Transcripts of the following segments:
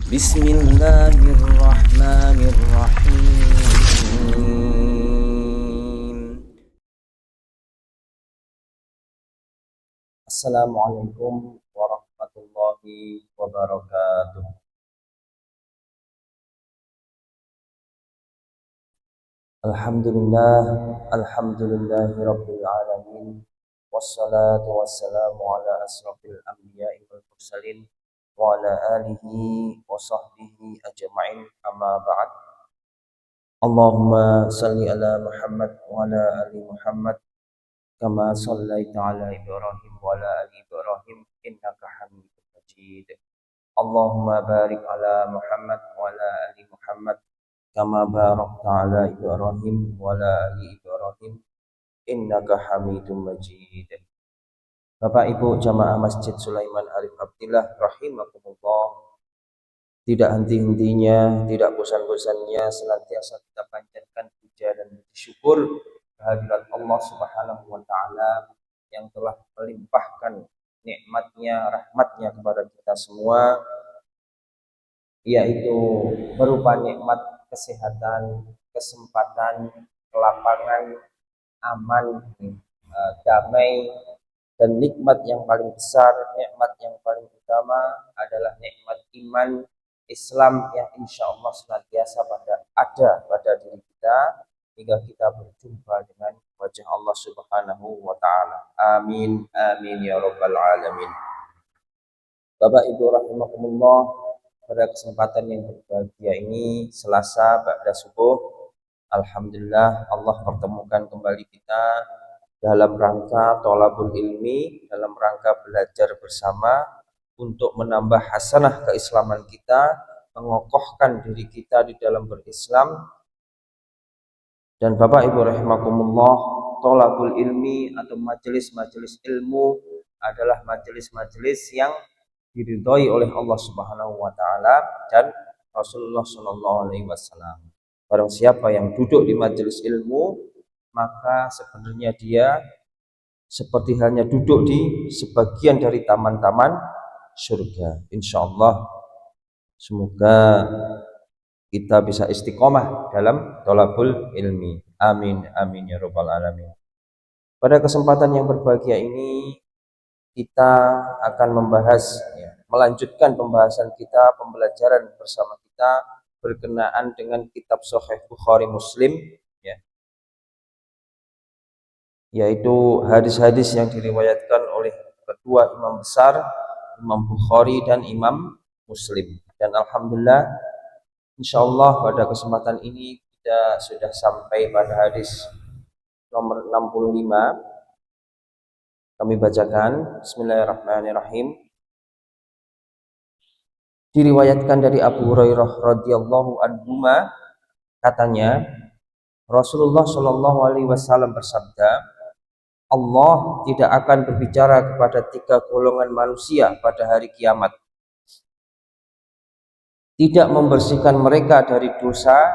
Bismillahirrahmanirrahim. Assalamualaikum warahmatullahi wabarakatuh. Alhamdulillah, alhamdulillahi rabbil alamin. Wassalatu wassalamu ala asrafil anbiya'i wal mursalin wa ala alihi wa sahbihi ajma'in, amma ba'd. Allahumma salli ala Muhammad wa ala ali Muhammad kama sallaita ala Ibrahim wa ala ali Ibrahim innaka Hamidum Majid. Allahumma barik ala Muhammad wa ala ali Muhammad kama barakta ala Ibrahim wa ala ali Ibrahim innaka Hamidum Majid. Bapak Ibu jamaah Masjid Sulaiman Arif Abdillah rahimakumullah, tidak henti-hentinya, tidak bosan-bosannya senantiasa kita panjatkan puja dan syukur kehadirat Allah Subhanahu wa taala yang telah melimpahkan nikmatnya, rahmatnya kepada kita semua, yaitu berupa nikmat kesehatan, kesempatan, kelapangan, aman, damai, dan nikmat yang paling besar, nikmat yang paling utama adalah nikmat iman Islam yang insya Allah senantiasa ada pada diri kita hingga kita berjumpa dengan wajah Allah Subhanahu wa taala. Amin amin ya rabbal alamin. Bapak Ibu rahimakumullah, pada kesempatan yang berbahagia ini Selasa ba'da subuh, alhamdulillah Allah pertemukan kembali kita dalam rangka thalabul ilmi, dalam rangka belajar bersama untuk menambah hasanah keislaman kita, mengokohkan diri kita di dalam berislam. Dan Bapak Ibu rahimakumullah, thalabul ilmi atau majelis-majelis ilmu adalah majelis-majelis yang diridhoi oleh Allah Subhanahu wa taala dan Rasulullah sallallahu alaihi wasallam. Barang siapa yang duduk di majelis ilmu, maka sebenarnya dia seperti halnya duduk di sebagian dari taman-taman surga. Insyaallah semoga kita bisa istiqomah dalam thalabul ilmi. Amin amin ya rabbal alamin. Pada kesempatan yang berbahagia ini kita akan membahas, melanjutkan pembahasan kita, pembelajaran bersama kita berkenaan dengan kitab Sahih Bukhari Muslim, yaitu hadis-hadis yang diriwayatkan oleh kedua imam besar, Imam Bukhari dan Imam Muslim. Dan alhamdulillah, insyaallah pada kesempatan ini kita sudah sampai pada hadis nomor 65. Kami bacakan, bismillahirrahmanirrahim. Diriwayatkan dari Abu Hurairah radhiyallahu anhu, katanya Rasulullah shallallahu alaihi wasallam bersabda, Allah tidak akan berbicara kepada tiga golongan manusia pada hari kiamat, tidak membersihkan mereka dari dosa,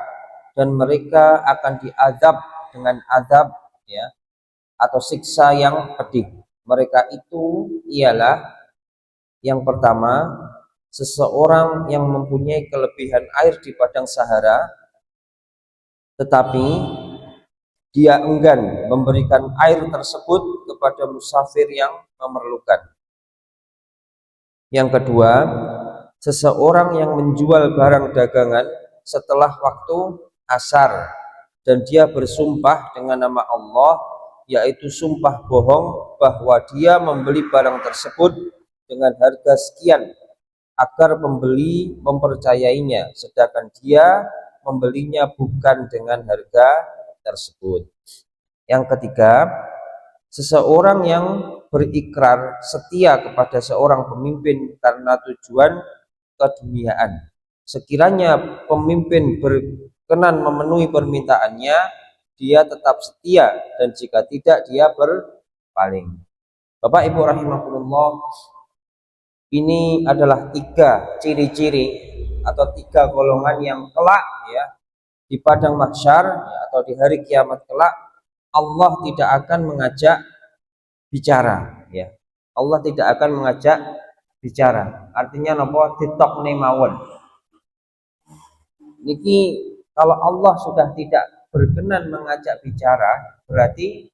dan mereka akan diazab dengan azab, atau siksa yang pedih. Mereka itu ialah, yang pertama, seseorang yang mempunyai kelebihan air di padang Sahara, tetapi dia enggan memberikan air tersebut kepada musafir yang memerlukan. Yang kedua, seseorang yang menjual barang dagangan setelah waktu asar dan dia bersumpah dengan nama Allah, yaitu sumpah bohong bahwa dia membeli barang tersebut dengan harga sekian agar pembeli mempercayainya, sedangkan dia membelinya bukan dengan harga tersebut. Yang ketiga, seseorang yang berikrar setia kepada seorang pemimpin karena tujuan keduniaan. Sekiranya pemimpin berkenan memenuhi permintaannya, dia tetap setia, dan jika tidak dia berpaling. Bapak Ibu rahimakumullah, ini adalah tiga ciri-ciri atau tiga golongan yang kelak, di padang mahsyar, atau di hari kiamat kelak, Allah tidak akan mengajak bicara, Allah tidak akan mengajak bicara. Artinya napa? Ditokne mawon. Niki kalau Allah sudah tidak berkenan mengajak bicara, berarti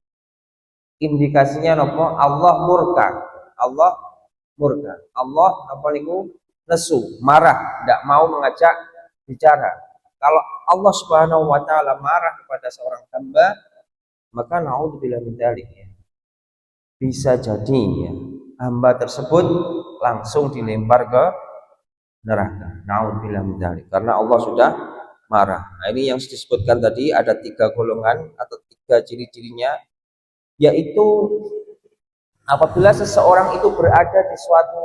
indikasinya nopo Allah murka. Allah murka. Allah apa niku nesu, marah, tidak mau mengajak bicara. Kalau Allah Subhanahu wa taala marah kepada seorang hamba, maka naudzubillah min dzalik ya. Bisa jadi ya, hamba tersebut langsung dilempar ke neraka. Naudzubillah min dzalik. Karena Allah sudah marah. Nah, ini yang disebutkan tadi ada 3 golongan atau 3 ciri-cirinya, yaitu apabila seseorang itu berada di suatu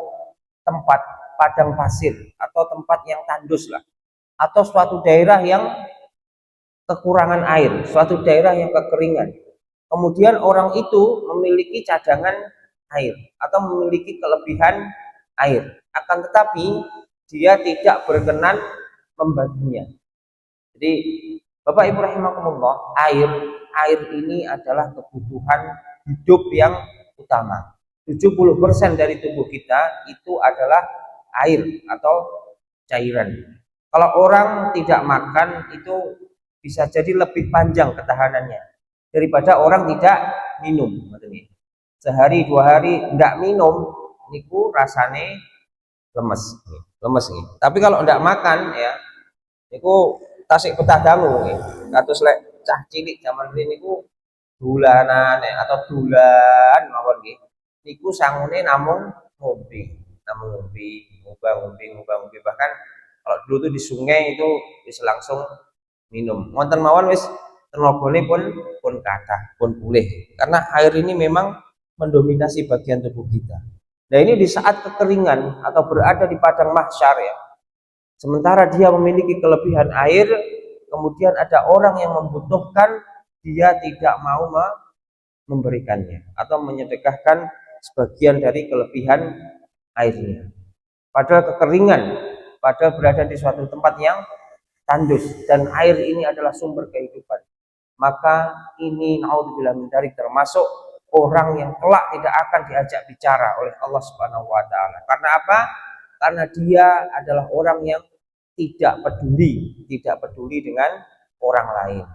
tempat padang pasir atau tempat yang tandus lah, atau suatu daerah yang kekurangan air, suatu daerah yang kekeringan, kemudian orang itu memiliki cadangan air atau memiliki kelebihan air, akan tetapi dia tidak berkenan membaginya. Jadi Bapak Ibu rahimakumullah, air ini adalah kebutuhan hidup yang utama. 70% dari tubuh kita itu adalah air atau cairan. Kalau orang tidak makan itu bisa jadi lebih panjang ketahanannya daripada orang tidak minum. Sehari 2 hari tidak minum, niku rasane lemes, lemes nih. Tapi kalau tidak makan ya, niku tasik betah dangu nggih. Kados lek cah cilik zaman riyen niku dolanan atau dolan mawon nggih. Niku sangune namung ngombe, ngombe. Bahkan kalau dulu tuh di sungai itu bisa langsung minum. Wonten mawon wis tenagane pun kathah, pun pulih. Karena air ini memang mendominasi bagian tubuh kita. Nah, ini di saat kekeringan atau berada di padang mahsyar ya. Sementara dia memiliki kelebihan air, kemudian ada orang yang membutuhkan, dia tidak mau memberikannya atau menyedekahkan sebagian dari kelebihan airnya. Padahal kekeringan, padahal berada di suatu tempat yang tandus dan air ini adalah sumber kehidupan. Maka ini naudzubillah min dzalik termasuk orang yang kelak tidak akan diajak bicara oleh Allah Subhanahu wa taala. Karena apa? Karena dia adalah orang yang tidak peduli dengan orang lain.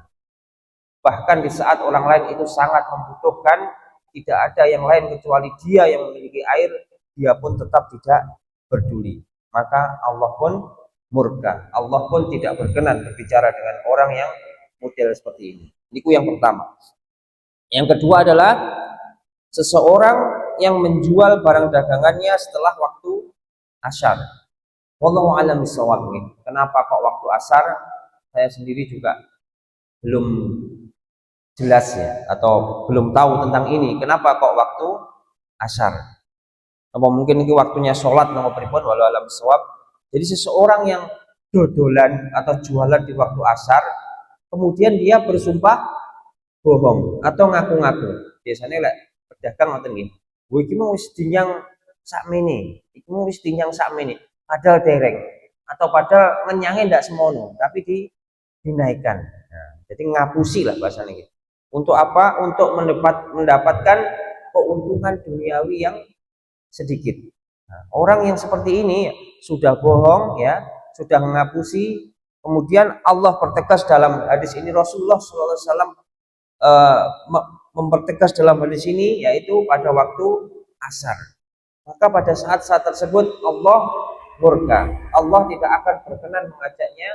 Bahkan di saat orang lain itu sangat membutuhkan, tidak ada yang lain kecuali dia yang memiliki air, dia pun tetap tidak peduli. Maka Allah pun murka. Allah pun tidak berkenan berbicara dengan orang yang model seperti ini. Ini yang pertama. Yang kedua adalah seseorang yang menjual barang dagangannya setelah waktu asar. Wallahu a'lam bishawab. Kenapa kok waktu asar? Saya sendiri juga belum jelas ya, atau belum tahu tentang ini. Kenapa kok waktu asar? Apa mungkin ini waktunya sholat nama pripun? Wallahu a'lam bishawab. Jadi seseorang yang dodolan atau jualan di waktu asar, kemudian dia bersumpah bohong atau ngaku-ngaku. Biasanya lek pedagang ngoten nggih. Kowe iki mau wis dinyang sakmene, iki mau wis dinyang sakmene. Padahal dereng atau padahal ngenyangnya tidak semono, tapi dinaikkan. Nah, jadi ngapusi lah bahasanya gitu. Untuk apa? Untuk mendapatkan keuntungan duniawi yang sedikit. Nah, orang yang seperti ini sudah bohong ya, sudah ngapusi. Kemudian Allah pertegas dalam hadis ini, Rasulullah SAW mempertegas dalam hadis ini, yaitu pada waktu asar. Maka pada saat-saat tersebut Allah murka. Allah tidak akan berkenan mengajaknya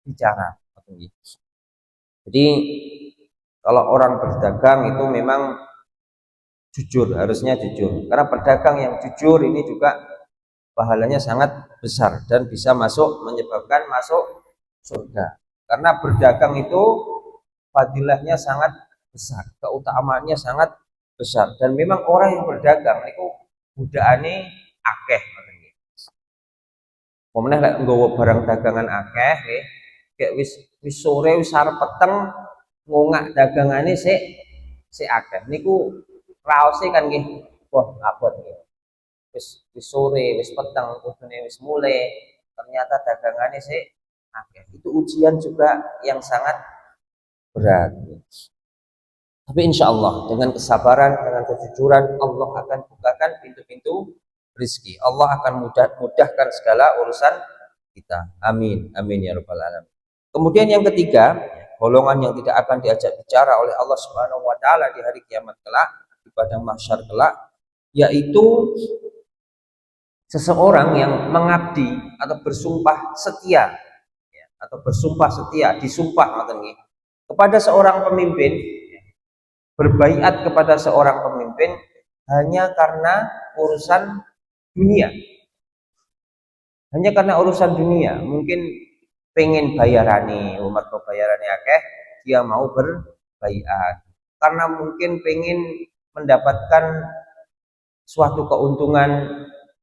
bicara. Jadi kalau orang berdagang itu memang jujur, harusnya jujur. Karena pedagang yang jujur ini juga pahalanya sangat besar dan bisa menyebabkan masuk surga. Karena berdagang itu fadilahnya sangat besar, keutamaannya sangat besar. Dan memang orang yang berdagang itu budakane akeh. Pemenang lek nggawa barang dagangan akeh nggih, kayak wis sore wis arep peteng ngongak dagangane sik akeh. Niku raose kan nggih, wah abot nggih. Wis sore wis peteng kudune wis mulai, ternyata dagangane sik akeh. Itu ujian juga yang sangat berat. Tapi insya Allah dengan kesabaran, dengan kejujuran, Allah akan bukakan pintu-pintu rizki. Allah akan mudahkan segala urusan kita. Amin. Amin ya rabbal alamin. Kemudian yang ketiga, golongan yang tidak akan diajak bicara oleh Allah Subhanahu wa taala di hari kiamat kelak, di padang mahsyar kelak, yaitu seseorang yang mengabdi atau bersumpah setia, ya, atau bersumpah setia, disumpah kepada seorang pemimpin, berbaiat kepada seorang pemimpin hanya karena urusan dunia. Hanya karena urusan dunia, mungkin pengen bayarani, umat bayarani akeh, dia mau berbaiat. Karena mungkin pengen mendapatkan suatu keuntungan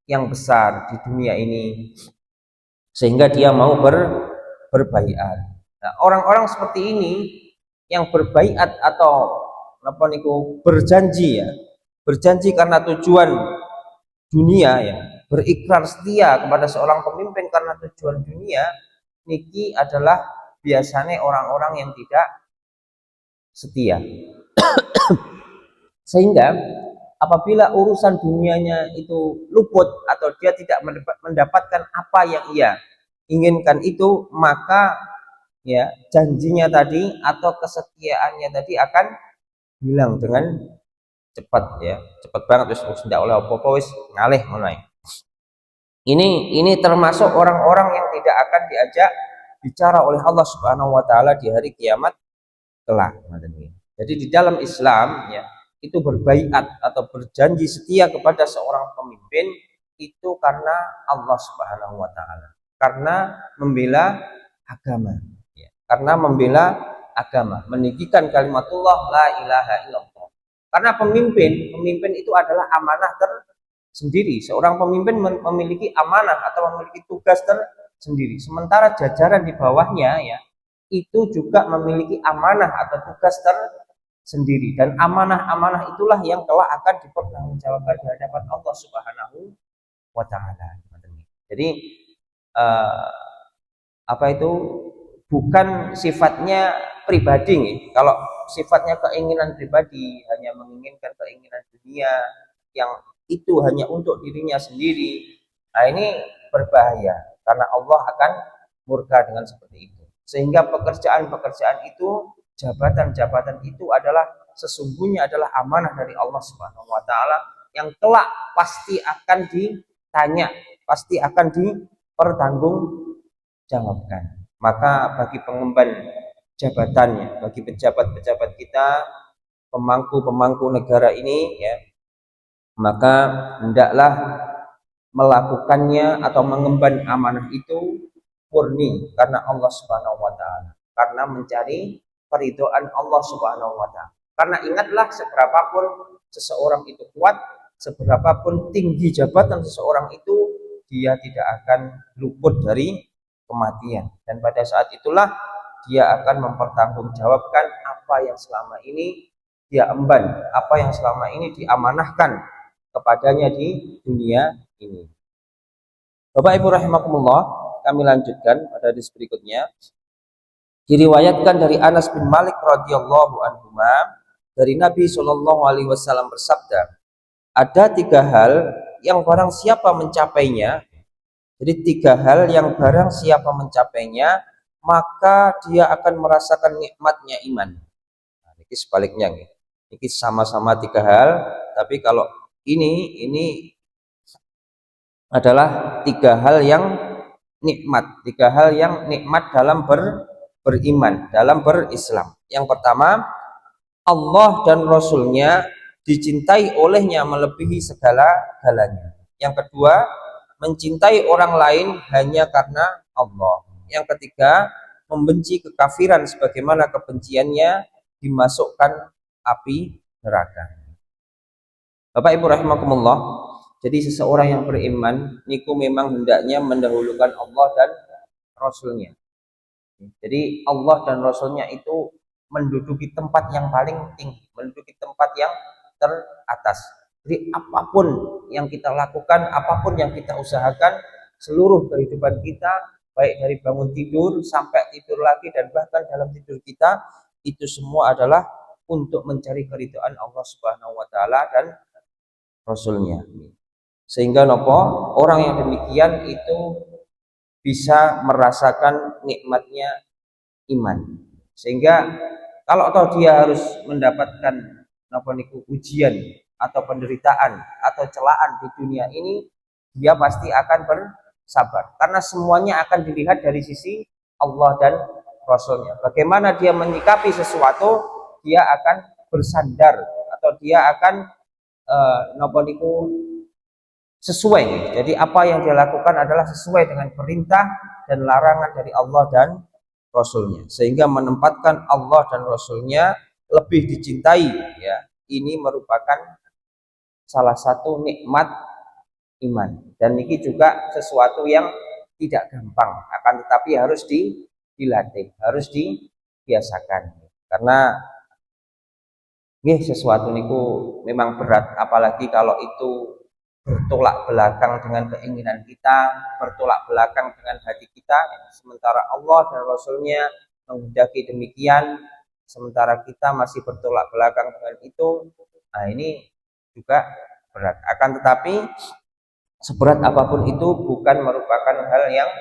yang besar di dunia ini, sehingga dia mau berbaiat. Nah, orang-orang seperti ini yang berbaiat atau apa niku berjanji, ya, berjanji karena tujuan dunia, ya, berikrar setia kepada seorang pemimpin karena tujuan dunia, niki adalah biasanya orang-orang yang tidak setia. Sehingga apabila urusan dunianya itu luput atau dia tidak mendapatkan apa yang ia inginkan itu, maka ya janjinya tadi atau kesetiaannya tadi akan hilang dengan cepat, ya, cepat banget. Wis ndak oleh apa-apa, wis ngalih mulai. Ini termasuk orang-orang yang tidak akan diajak bicara oleh Allah Subhanahu wa taala di hari kiamat kelak. Jadi di dalam Islam, ya, itu berbaiat atau berjanji setia kepada seorang pemimpin itu karena Allah Subhanahu wa taala, karena membela agama, ya, karena membela agama, meninggikan kalimatullah la ilaha illallah. Karena pemimpin itu adalah amanah tersendiri. Seorang pemimpin memiliki amanah atau memiliki tugas tersendiri, sementara jajaran di bawahnya, ya, itu juga memiliki amanah atau tugas tersendiri, dan amanah-amanah itulah yang kelak akan dipertanggungjawabkan di hadapan Allah Subhanahu wa taala. Jadi apa itu bukan sifatnya pribadi, nih. Kalau sifatnya keinginan pribadi, hanya menginginkan keinginan dunia yang itu hanya untuk dirinya sendiri, nah ini berbahaya karena Allah akan murka dengan seperti itu. Sehingga pekerjaan-pekerjaan itu, jabatan-jabatan itu adalah sesungguhnya adalah amanah dari Allah Subhanahu wa taala yang kelak pasti akan ditanya, pasti akan dipertanggungjawabkan. Maka bagi pengemban jabatannya, bagi pejabat-pejabat kita, pemangku-pemangku negara ini, ya, maka hendaklah melakukannya atau mengemban amanah itu murni karena Allah Subhanahu wa taala, karena mencari keridhaan Allah Subhanahu wa taala. Karena ingatlah, seberapapun seseorang itu kuat, seberapapun tinggi jabatan seseorang itu, dia tidak akan luput dari kematian, dan pada saat itulah dia akan mempertanggungjawabkan apa yang selama ini dia emban, apa yang selama ini diamanahkan kepadanya di dunia ini. Bapak Ibu rahimakumullah, kami lanjutkan pada hadis berikutnya. Diriwayatkan dari Anas bin Malik radhiyallahu anhu, dari Nabi Shallallahu alaihi wasallam bersabda, ada 3 hal yang barang siapa mencapainya. Jadi 3 hal yang barang siapa mencapainya, maka dia akan merasakan nikmatnya iman. Nah, ini sebaliknya, ini sama-sama 3 hal, tapi kalau ini adalah 3 hal yang nikmat, 3 hal yang nikmat dalam beriman, dalam berislam. Yang pertama, Allah dan Rasulnya dicintai olehnya melebihi segala-galanya. Yang kedua, mencintai orang lain hanya karena Allah. Yang ketiga, membenci kekafiran sebagaimana kebenciannya dimasukkan api neraka. Bapak Ibu rahimakumullah, jadi seseorang yang beriman niku memang hendaknya mendahulukan Allah dan Rasulnya. Jadi Allah dan Rasulnya itu menduduki tempat yang paling tinggi, menduduki tempat yang teratas. Jadi apapun yang kita lakukan, apapun yang kita usahakan, seluruh kehidupan kita, baik dari bangun tidur sampai tidur lagi dan bahkan dalam tidur kita, itu semua adalah untuk mencari keridhaan Allah Subhanahu wa taala dan Rasulnya. Sehingga orang yang demikian itu bisa merasakan nikmatnya iman. Sehingga kalau toh dia harus mendapatkan apa niku ujian atau penderitaan atau celaan di dunia ini, dia pasti akan bersabar karena semuanya akan dilihat dari sisi Allah dan Rasulnya. Bagaimana dia menyikapi sesuatu, dia akan bersandar atau dia akan napa niku sesuai. Jadi apa yang dia lakukan adalah sesuai dengan perintah dan larangan dari Allah dan Rasulnya, sehingga menempatkan Allah dan Rasulnya lebih dicintai. Ya, ini merupakan salah satu nikmat iman, dan ini juga sesuatu yang tidak gampang, akan tetapi harus dilatih, harus dibiasakan. Karena sesuatu niku memang berat, apalagi kalau itu bertolak belakang dengan keinginan kita, bertolak belakang dengan hati kita, sementara Allah dan Rasulnya menghendaki demikian, sementara kita masih bertolak belakang dengan itu. Nah, ini juga berat. Akan tetapi seberat apapun itu bukan merupakan hal yang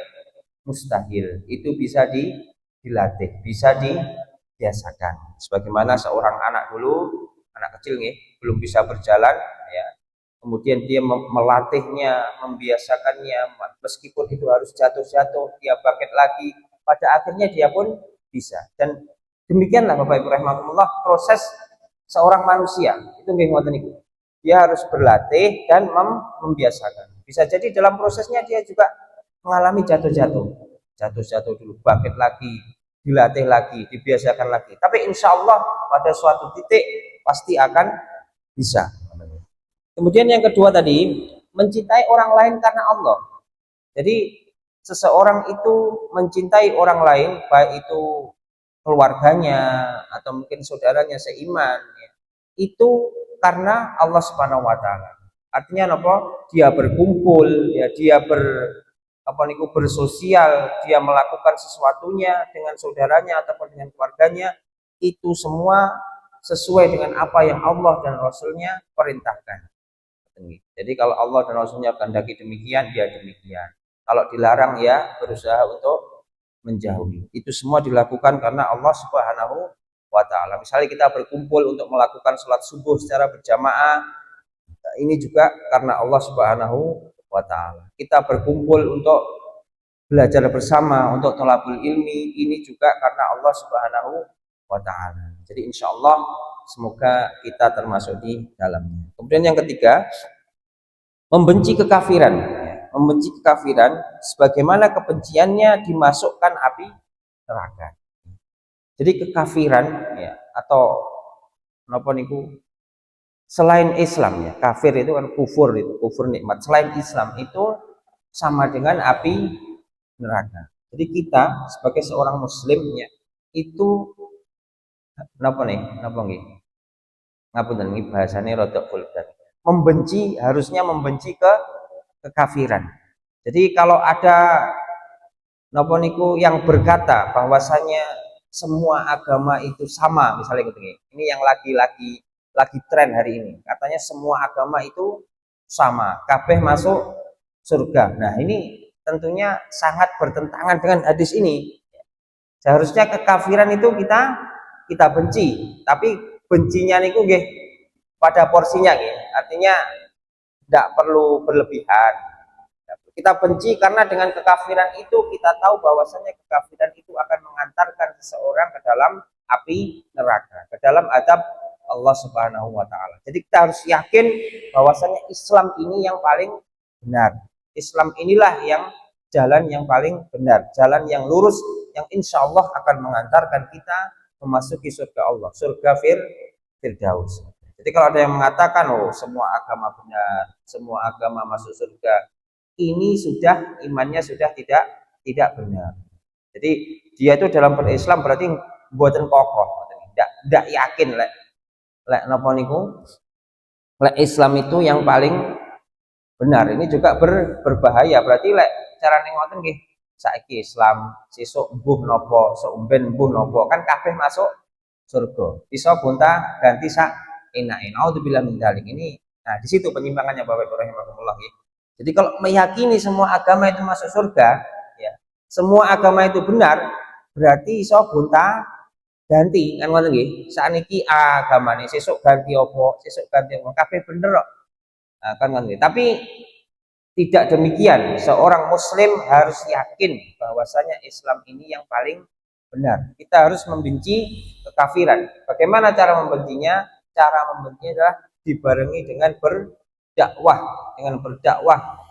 mustahil. Itu bisa dilatih, bisa dibiasakan. Sebagaimana seorang anak dulu, anak kecil nih, belum bisa berjalan, ya. Kemudian dia melatihnya, membiasakannya, meskipun itu harus jatuh-jatuh, dia bangkit lagi, pada akhirnya dia pun bisa. Dan demikianlah Bapak Ibu rahimakumullah proses seorang manusia. Itu nggih ngoten niku. Dia harus berlatih dan membiasakan. Bisa jadi dalam prosesnya dia juga mengalami jatuh-jatuh. Jatuh-jatuh dulu, bangkit lagi, dilatih lagi, dibiasakan lagi. Tapi insya Allah pada suatu titik pasti akan bisa. Kemudian yang kedua tadi, mencintai orang lain karena Allah. Jadi seseorang itu mencintai orang lain, baik itu keluarganya atau mungkin saudaranya seiman, ya, itu karena Allah Subhanahu wa taala. Artinya apa? Dia berkumpul, ya, dia bersosial, dia melakukan sesuatunya dengan saudaranya ataupun dengan keluarganya, itu semua sesuai dengan apa yang Allah dan Rasulnya perintahkan. Jadi kalau Allah dan Rasulnya kehendaki demikian, ya demikian. Kalau dilarang, ya berusaha untuk menjauhi. Itu semua dilakukan karena Allah Subhanahu wa taala. Misalnya kita berkumpul untuk melakukan sholat subuh secara berjamaah, ini juga karena Allah Subhanahu wa taala. Kita berkumpul untuk belajar bersama, untuk thalabul ilmi, ini juga karena Allah Subhanahu wa taala. Jadi insya Allah semoga kita termasuk di dalamnya. Kemudian yang ketiga, membenci kekafiran. Membenci kekafiran sebagaimana kebenciannya dimasukkan api neraka. Jadi kekafiran, ya, atau apa niku, selain Islam, ya, kafir itu kan kufur, itu kufur nikmat. Selain Islam itu sama dengan api neraka. Jadi kita sebagai seorang muslim, ya, itu napa nih? Napa nggih? Ngapunten nggih bahasane rada vulgar. Membenci, harusnya membenci kekafiran. Jadi kalau ada napa niku yang berkata bahwasanya semua agama itu sama, misalnya gitu. Ini yang lagi tren hari ini. Katanya semua agama itu sama, kabeh masuk surga. Nah, ini tentunya sangat bertentangan dengan hadis ini. Seharusnya kekafiran itu kita benci, tapi bencinya niku nggih pada porsinya nggih. Artinya tidak perlu berlebihan. Kita benci karena dengan kekafiran itu kita tahu bahwasanya kekafiran itu akan mengantarkan seseorang ke dalam api neraka, ke dalam azab Allah Subhanahu wa taala. Jadi kita harus yakin bahwasanya Islam ini yang paling benar. Islam inilah yang jalan yang paling benar, jalan yang lurus, yang insya Allah akan mengantarkan kita memasuki surga Allah, surga Firdaus. Jadi kalau ada yang mengatakan, oh semua agama benar, semua agama masuk surga, ini sudah imannya sudah tidak benar. Jadi dia itu dalam berislam berarti buatan kokoh, tidak yakin lek napa niku, lek Islam itu yang paling benar. Ini juga berbahaya, berarti lek cara ngoten nggih, saiki Islam, sesuk mbuh napa, seumben mbuh napa, kan kabeh masuk surga. Bisa gonta ganti sak enake. Naudzubillah min dzalik. Ini nah di situ penyimpangannya Bapak Ibu rahimakumullah. Jadi kalau meyakini semua agama itu masuk surga, ya, semua agama itu benar, berarti iso gonta ganti kan ngoten nggih. Sakniki agamane sesuk ganti apa, sesuk ganti apa, kabeh bener kok. Nah, kan ngoten nggih. Tapi tidak demikian. Seorang muslim harus yakin bahwasanya Islam ini yang paling benar. Kita harus membenci kekafiran. Bagaimana cara membencinya? Cara membencinya adalah dibarengi dengan berdakwah,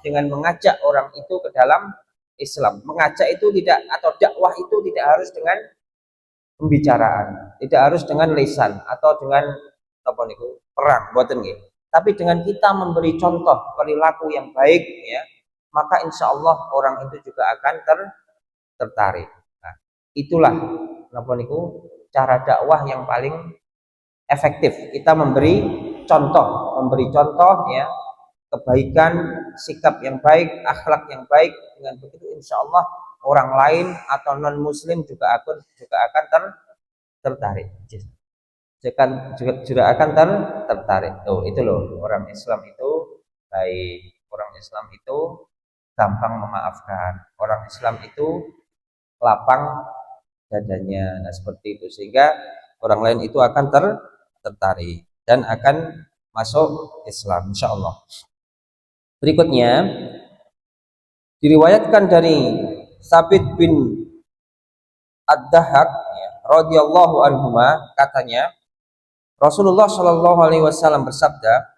dengan mengajak orang itu ke dalam Islam. Mengajak itu tidak, atau dakwah itu tidak harus dengan pembicaraan, tidak harus dengan lisan atau dengan apa niku perang, buatan nggih. Tapi dengan kita memberi contoh perilaku yang baik, ya, maka insya Allah orang itu juga akan tertarik. Nah, itulah apa niku cara dakwah yang paling efektif. Kita memberi contoh, ya, kebaikan, sikap yang baik, akhlak yang baik. Dengan begitu insya Allah orang lain atau non muslim juga akan tertarik, juga akan tertarik. Tuh itu loh, orang Islam itu baik, orang Islam itu gampang memaafkan, orang Islam itu lapang dadanya. Nah seperti itu, sehingga orang lain itu akan tertarik dan akan masuk Islam insya Allah. Berikutnya diriwayatkan dari Sabit bin Ad-Dahhak, ya, radhiyallahu anhuma, katanya Rasulullah Shallallahu alaihi wasallam bersabda,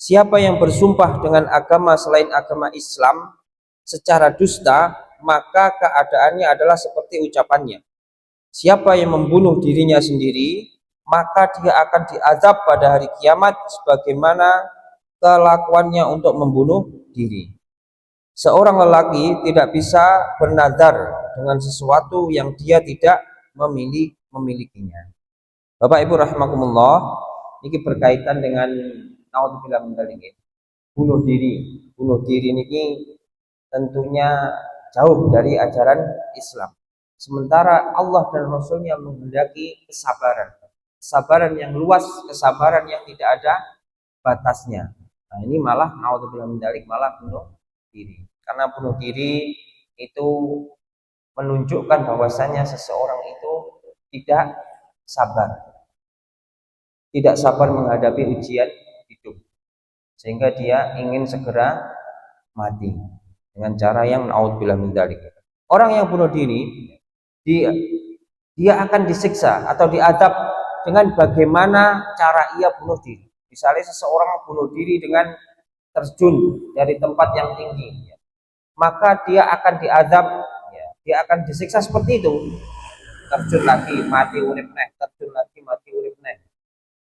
siapa yang bersumpah dengan agama selain agama Islam secara dusta, maka keadaannya adalah seperti ucapannya. Siapa yang membunuh dirinya sendiri, maka dia akan diazab pada hari kiamat sebagaimana kelakuannya untuk membunuh diri. Seorang lelaki tidak bisa bernazar dengan sesuatu yang dia tidak memilikinya. Bapak Ibu rahimakumullah, ini berkaitan dengan naudzubillah min dzalik. Bunuh diri. Bunuh diri ini tentunya jauh dari ajaran Islam. Sementara Allah dan Rasulnya menghendaki kesabaran. Kesabaran yang luas, kesabaran yang tidak ada batasnya. Nah, ini malah naudzubillah min dzalik, malah bunuh diri. Karena bunuh diri itu menunjukkan bahwasanya seseorang itu tidak sabar menghadapi ujian hidup, sehingga dia ingin segera mati dengan cara yang naudzubillah min dzalik. Orang yang bunuh diri, dia akan disiksa atau diadab dengan bagaimana cara ia bunuh diri. Misalnya seseorang bunuh diri dengan terjun dari tempat yang tinggi, maka dia akan diadab, ya, dia akan disiksa seperti itu. Terjun lagi, mati urip neh, terjun lagi, mati urip neh.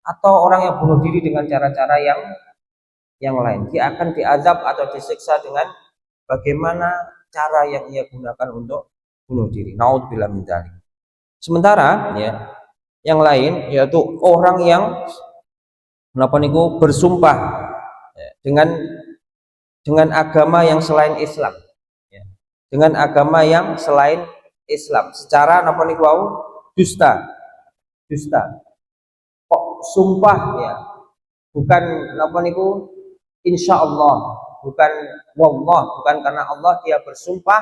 Atau orang yang bunuh diri dengan cara-cara yang lain, dia akan diazab atau disiksa dengan bagaimana cara yang ia gunakan untuk bunuh diri. Naudzubillah min dzalik. Sementara, ya, yang lain yaitu orang yang bersumpah, ya, dengan agama yang selain Islam, ya, dengan agama yang selain Islam secara dusta. Kok sumpah, ya, bukan insya Allah, bukan wallah, bukan karena Allah, dia bersumpah,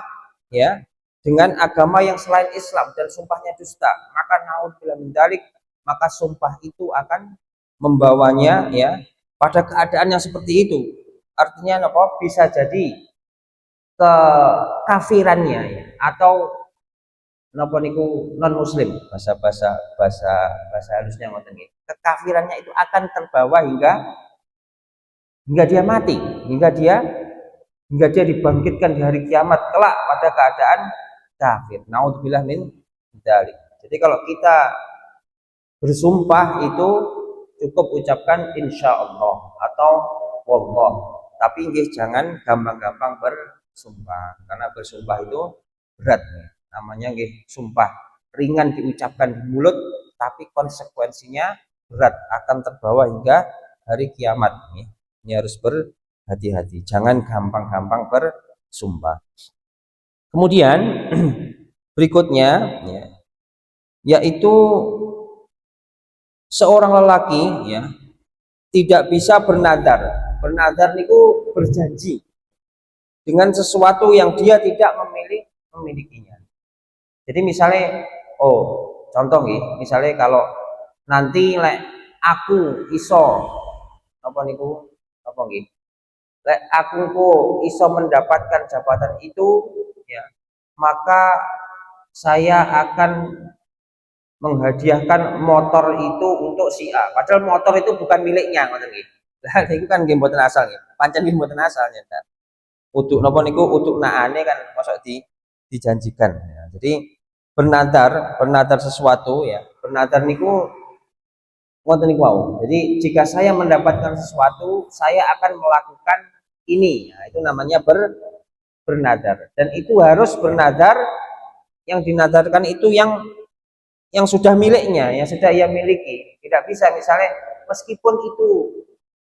ya, dengan agama yang selain Islam dan sumpahnya dusta, maka naudzubillah min dzalik, maka sumpah itu akan membawanya, ya, pada keadaan yang seperti itu. Artinya bisa jadi kekafirannya, ya, atau non muslim, bahasa halusnya ngoten nggih. Kekafirannya itu akan terbawa hingga dia mati, hingga dia dibangkitkan di hari kiamat kelak pada keadaan kafir. Naudzubillah min dzalik. Jadi kalau kita bersumpah itu cukup ucapkan insya Allah atau wallah, tapi jangan gampang-gampang bersumpah, karena bersumpah itu berat, namanya sumpah ringan diucapkan di mulut, tapi konsekuensinya berat, akan terbawa hingga hari kiamat. Ini harus berhati-hati, jangan gampang-gampang bersumpah. Kemudian berikutnya, ya, yaitu seorang lelaki, ya, tidak bisa bernadar. Bernadar niku berjanji dengan sesuatu yang dia tidak memilikinya. Jadi misalnya, oh contoh nggih, misalnya kalau nanti lek aku iso apa niku apa nggih? Lek aku ku iso mendapatkan jabatan itu, ya, maka saya akan menghadiahkan motor itu untuk si A. Padahal motor itu bukan miliknya, ngoten nggih. Lah niku kan nggih mboten asal nggih. Pancen nggih mboten asal nyetan. Untuk napa niku untuk naane kan mosok dijanjikan ya. Jadi bernadar sesuatu ya. Bernadar niku ngoten niku wau. Jadi jika saya mendapatkan sesuatu, saya akan melakukan ini. Nah, itu namanya bernadar. Dan itu harus bernadar yang dinadarkan itu yang sudah miliknya, yang sudah ia miliki. Tidak bisa misalnya meskipun itu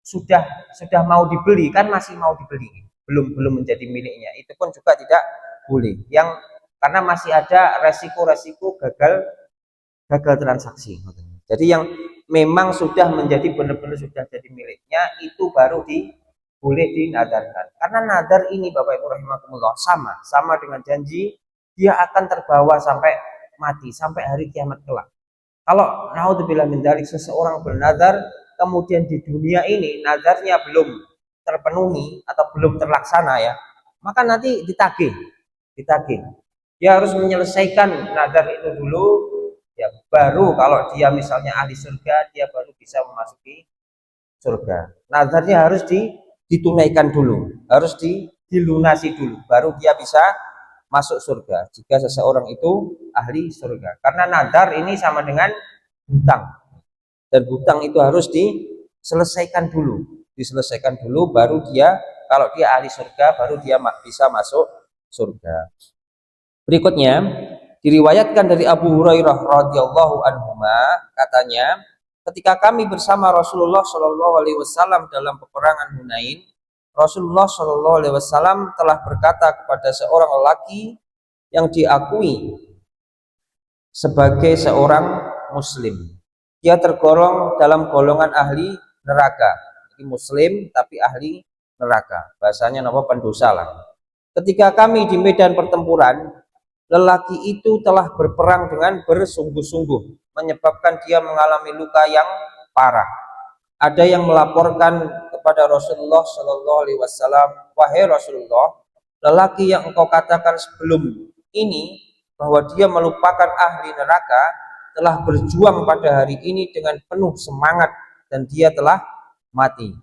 sudah mau dibeli kan masih mau dibeli, belum menjadi miliknya. Itu pun juga tidak boleh. Yang karena masih ada resiko-resiko gagal transaksi. Jadi yang memang sudah menjadi benar-benar sudah jadi miliknya itu baru boleh dinadarkan. Karena nadar ini Bapak Ibu rahimakumullah sama dengan janji, dia akan terbawa sampai mati, sampai hari kiamat kelak. Kalau naudzubillah min dzalik seseorang bernadar kemudian di dunia ini nadarnya belum terpenuhi atau belum terlaksana ya, maka nanti ditagih. Dia harus menyelesaikan nadar itu dulu ya, baru kalau dia misalnya ahli surga dia baru bisa memasuki surga. Nadarnya harus ditunaikan dulu, harus dilunasi dulu, baru dia bisa masuk surga. Jika seseorang itu ahli surga, karena nadar ini sama dengan hutang, dan hutang itu harus diselesaikan dulu, baru dia kalau dia ahli surga, baru dia bisa masuk surga. Berikutnya diriwayatkan dari Abu Hurairah radhiyallahu anhu, katanya, ketika kami bersama Rasulullah Shallallahu Alaihi Wasallam dalam peperangan Hunain, Rasulullah Shallallahu Alaihi Wasallam telah berkata kepada seorang lelaki yang diakui sebagai seorang Muslim, dia tergolong dalam golongan ahli neraka. Jadi Muslim tapi ahli neraka. Bahasanya nama pendosa lah. Ketika kami di medan pertempuran, lelaki itu telah berperang dengan bersungguh-sungguh, menyebabkan dia mengalami luka yang parah. Ada yang melaporkan kepada Rasulullah Shallallahu Alaihi Wasallam, wahai Rasulullah, lelaki yang engkau katakan sebelum ini bahwa dia melupakan ahli neraka telah berjuang pada hari ini dengan penuh semangat dan dia telah mati.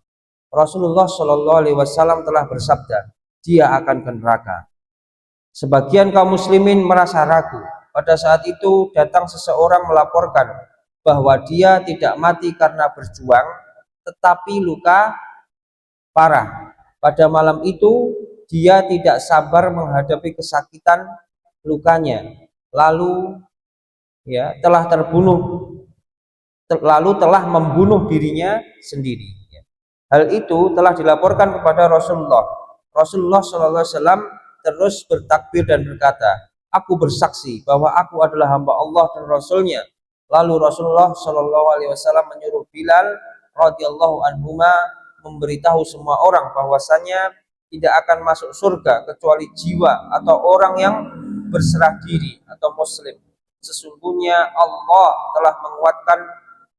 Rasulullah Shallallahu Alaihi Wasallam telah bersabda, dia akan ke neraka. Sebagian kaum muslimin merasa ragu. Pada saat itu datang seseorang melaporkan bahwa dia tidak mati karena berjuang, tetapi luka parah. Pada malam itu dia tidak sabar menghadapi kesakitan lukanya, lalu telah membunuh dirinya sendiri. Hal itu telah dilaporkan kepada Rasulullah. Rasulullah SAW terus bertakbir dan berkata, aku bersaksi bahwa aku adalah hamba Allah dan Rasulnya. Lalu Rasulullah SAW menyuruh Bilal radhiyallahu anhuma memberitahu semua orang bahwasannya tidak akan masuk surga kecuali jiwa atau orang yang berserah diri atau muslim. Sesungguhnya Allah telah menguatkan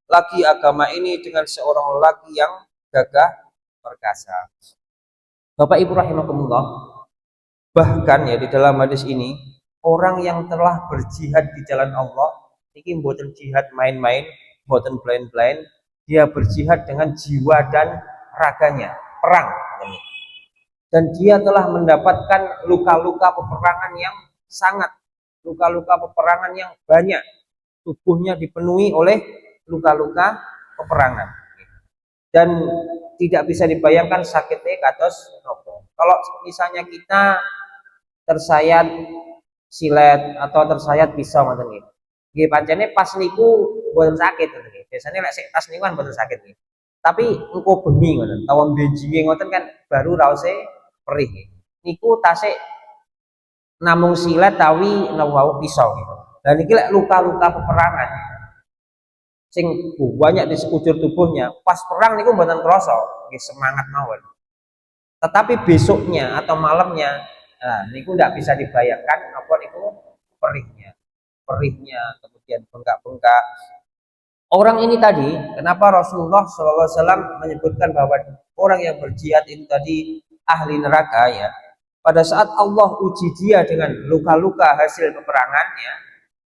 lagi agama ini dengan seorang lelaki yang gagah perkasa. Bapak Ibu rahimakumullah, bahkan ya di dalam hadis ini orang yang telah berjihad di jalan Allah, ini buatan jihad main-main, buatan plain-plain, dia berjihad dengan jiwa dan raganya, perang. Dan dia telah mendapatkan luka-luka peperangan yang sangat, luka-luka peperangan yang banyak. Tubuhnya dipenuhi oleh luka-luka peperangan. Dan tidak bisa dibayangkan sakitnya kados nopo. Kalau misalnya kita tersayat silet atau tersayat pisau ngoten nggih. Nggih pancene pas niku mboten sakit ngoten nggih. Biasanya lek sik tas niku kan mboten sakit nggih. Tapi engko bengi ngoten, tawon benjinge ngoten kan baru raose perih nggih. Niku tasik namung silet tawi napa pisau gitu. Dan iki lek luka-luka peperangan sing banyak di sekujur tubuhnya, pas perang niku mboten krasa, nggih semangat mawon. Tetapi besoknya atau malamnya, nah niku ndak bisa dibayangkan apa niku perihnya. perihnya, kemudian bengkak-bengkak. Orang ini tadi, kenapa Rasulullah SAW menyebutkan bahwa orang yang berjihad itu tadi ahli neraka ya? Pada saat Allah uji dia dengan luka-luka hasil peperangannya,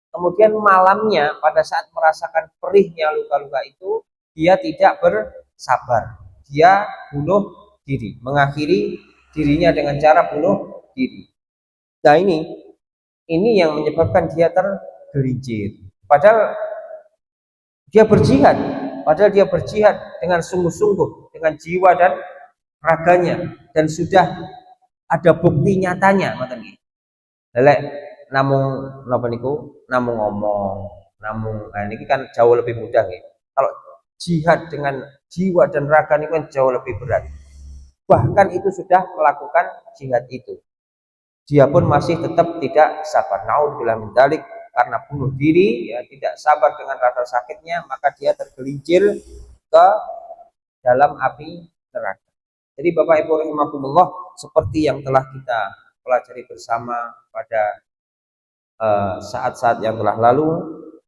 kemudian malamnya pada saat merasakan perihnya luka-luka itu, dia tidak bersabar. Dia bunuh diri, mengakhiri dirinya dengan cara bunuh diri. Nah ini yang menyebabkan dia tergelincir. Padahal dia berjihad dengan sungguh-sungguh, dengan jiwa dan raganya, dan sudah ada bukti nyatanya, lelek namung napa niku, namung ngomong, ini kan jauh lebih mudah ya. Kalau jihad dengan jiwa dan raga ini kan jauh lebih berat. Bahkan itu sudah melakukan jihad itu, dia pun masih tetap tidak sabar. Naudzubillah min dzalik, karena bunuh diri, ya tidak sabar dengan rasa sakitnya, maka dia tergelincir ke dalam api neraka. Jadi Bapak Ibu rahimakumullah, seperti yang telah kita pelajari bersama pada saat-saat yang telah lalu,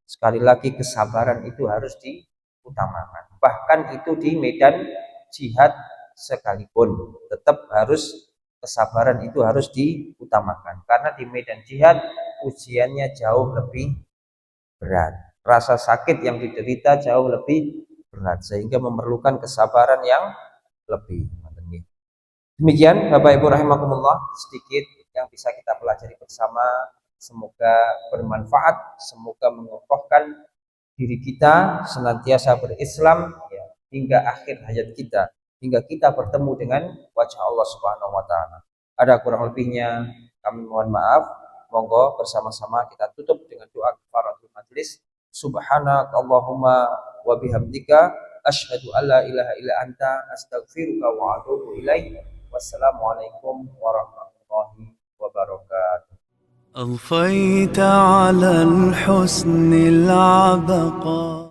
sekali lagi kesabaran itu harus diutamakan. Bahkan itu di medan jihad sekalipun, tetap harus kesabaran itu harus diutamakan. Karena di medan jihad ujiannya jauh lebih berat. Rasa sakit yang diderita jauh lebih berat, sehingga memerlukan kesabaran yang lebih. Demikian Bapak Ibu rahimakumullah, sedikit yang bisa kita pelajari bersama. Semoga bermanfaat, semoga mengokohkan diri kita senantiasa berislam ya, hingga akhir hayat kita, hingga kita bertemu dengan wajah Allah Subhanahu wa taala. Ada kurang lebihnya kami mohon maaf. Monggo bersama-sama kita tutup dengan doa kafaratul majelis. Subhanakallahumma wa bihamdika asyhadu alla ilaha illa anta astaghfiruka wa atubu ilaik. Wassalamualaikum warahmatullahi wabarakatuh. أضفيت على الحسن العبقى